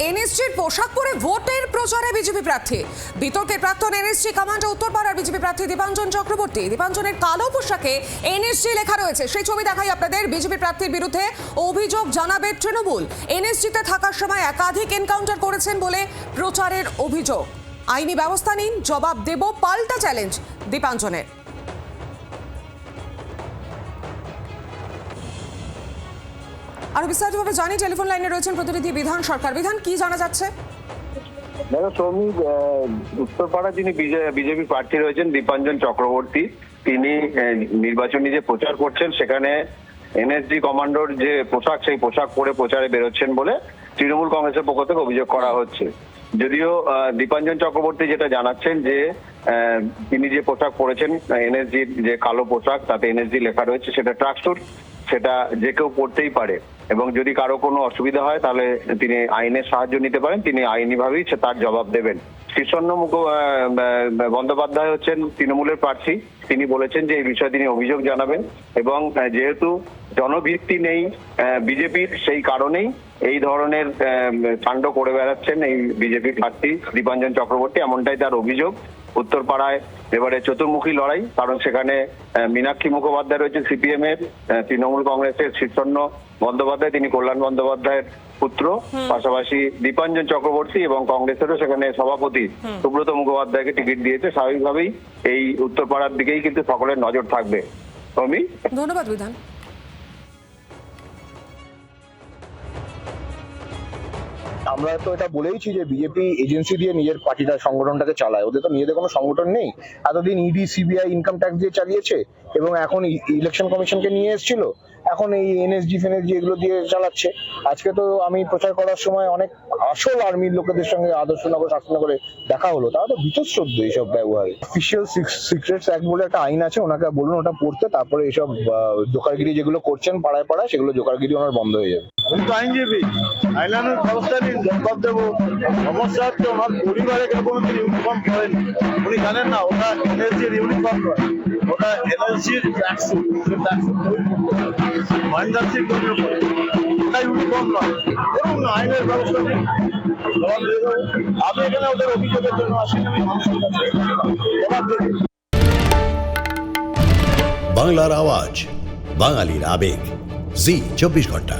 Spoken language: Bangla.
এনএসজির পোশাক পরে ভোটের প্রচারে বিজেপি প্রার্থী। বিতর্কের প্রাক্তন এনএসজি কমান্ডার উত্তরপাড়ার বিজেপি প্রার্থী দীপাঞ্জন চক্রবর্তী। দীপাঞ্জনের কালো পোশাকে এনএসজি লেখা রয়েছে, সেই ছবি দেখাই আপনাদের। বিজেপি প্রার্থীর বিরুদ্ধে অভিযোগ জানাবে তৃণমূল। এনএসজিতে থাকার সময় একাধিক এনকাউন্টার করেছেন বলে প্রচারের অভিযোগ। আইনি ব্যবস্থা নিন, জবাব দেব, পাল্টা চ্যালেঞ্জ দীপাঞ্জনের। আরো বিস্তারিতভাবে জানি, টেলিফোন লাইনে রয়েছেন প্রতিনিধি বিধান সরকার। বিধান, কি জানা যাচ্ছে? দেখো সৌমি, উত্তরপাড়া যিনি বিজেপি প্রার্থী রয়েছেন দীপাঞ্জন চক্রবর্তী, তিনি নির্বাচনী যে প্রচার করছেন সেখানে এনএসজি কমান্ডোর যে পোশাক, সেই পোশাক পরে প্রচারে বেরোচ্ছেন বলে তৃণমূল কংগ্রেসের পক্ষ থেকে অভিযোগ করা হচ্ছে। যদিও দীপাঞ্জন চক্রবর্তী যেটা জানাচ্ছেন যে তিনি যে পোশাক পরেছেন, এনএসজির যে কালো পোশাক, তাতে এনএসজি লেখা রয়েছে, সেটা ট্রাকস্যুট, সেটা যে কেউ পড়তেই পারে এবং যদি কারো কোনো অসুবিধা হয় তাহলে তিনি আইনের সাহায্য নিতে পারেন। তিনি আইনিভাবেই তার জবাব দেবেন। শীর্ষন্ন বন্দ্যোপাধ্যায় হচ্ছেন তৃণমূলের প্রার্থী। তিনি বলেছেন যে এই বিষয়ে তিনি অভিযোগ জানাবেন এবং যেহেতু জনভিত্তি নেই বিজেপির, সেই কারণেই এই ধরনের কাণ্ড করে বেড়াচ্ছেন এই বিজেপি প্রার্থী দীপাঞ্জন চক্রবর্তী, এমনটাই তার অভিযোগ। উত্তরপাড়ায় এবারে চতুর্মুখী লড়াই, কারণ সেখানে মীনাক্ষী মুখোপাধ্যায় রয়েছে সিপিএম এর, তৃণমূল কংগ্রেসের শীর্ষন্ন বন্দ্যোপাধ্যায়, তিনি কল্যাণ বন্দ্যোপাধ্যায়ের পুত্র, পাশাপাশি দীপাঞ্জন চক্রবর্তী এবং কংগ্রেসেরও সেখানে সভাপতি সুব্রত মুখোপাধ্যায়কে টিকিট দিয়েছে। স্বাভাবিকভাবেই এই উত্তরপাড়ার দিকেই কিন্তু সকলের নজর থাকবে। ধন্যবাদ বিধান। আমরা তো এটা বলেইছি যে বিজেপি এজেন্সি দিয়ে নিজের পার্টিটা, সংগঠনটাকে চালায়। ওদের তো নিজেদের কোনো সংগঠন নেই। এতদিন ইডি, সিবিআই, ইনকাম ট্যাক্স দিয়ে চালিয়েছে এবং এখন ইলেকশন কমিশনকে নিয়ে এসেছিল, এখন এই এনএসজি ফেনএসজি এগুলো দিয়ে চালাচ্ছে। আজকে তো আমি প্রচার করার সময় অনেক আসল আর্মির লোকেদের সঙ্গে আদর্শনগর, শাসনগরে দেখা হলো, তারা তো বিতশ্রদ্ধ এইসব ব্যবহারে। অফিসিয়াল সিক্রেটস অ্যাক্ট বলে একটা আইন আছে, ওনাকে বলুন ওটা পড়তে, তারপরে এইসব জোকারগিরি যেগুলো করছেন পাড়ায় পাড়ায়, সেগুলো জোকারগিরি ওনার বন্ধ হয়ে যাবে। উনি তো আইনজীবী, আইনের ব্যবস্থা নিন, জবাব দেবো। সমস্যা হচ্ছে ওনার পরিবারে কেউ কোনো ইউনিফর্ম পরেন, উনি জানেন না ওটা এনএসজির ইউনিফর্ম নয়, ওটা এনএসজির ট্র্যাকস্যুট, মহেন্দ্রসিং ধোনির উপরে, ওটা ইউনিফর্ম নয়। এবং আইনের ব্যবস্থা নিন, জবাব দিয়ে দেবো। আমি এখানে ওদের অভিযোগের জন্য আসিনি, আমি মানুষের কাছে জবাব দেবো। বাংলার আওয়াজ, বাঙালির আবেগ, জি 24 ঘন্টা।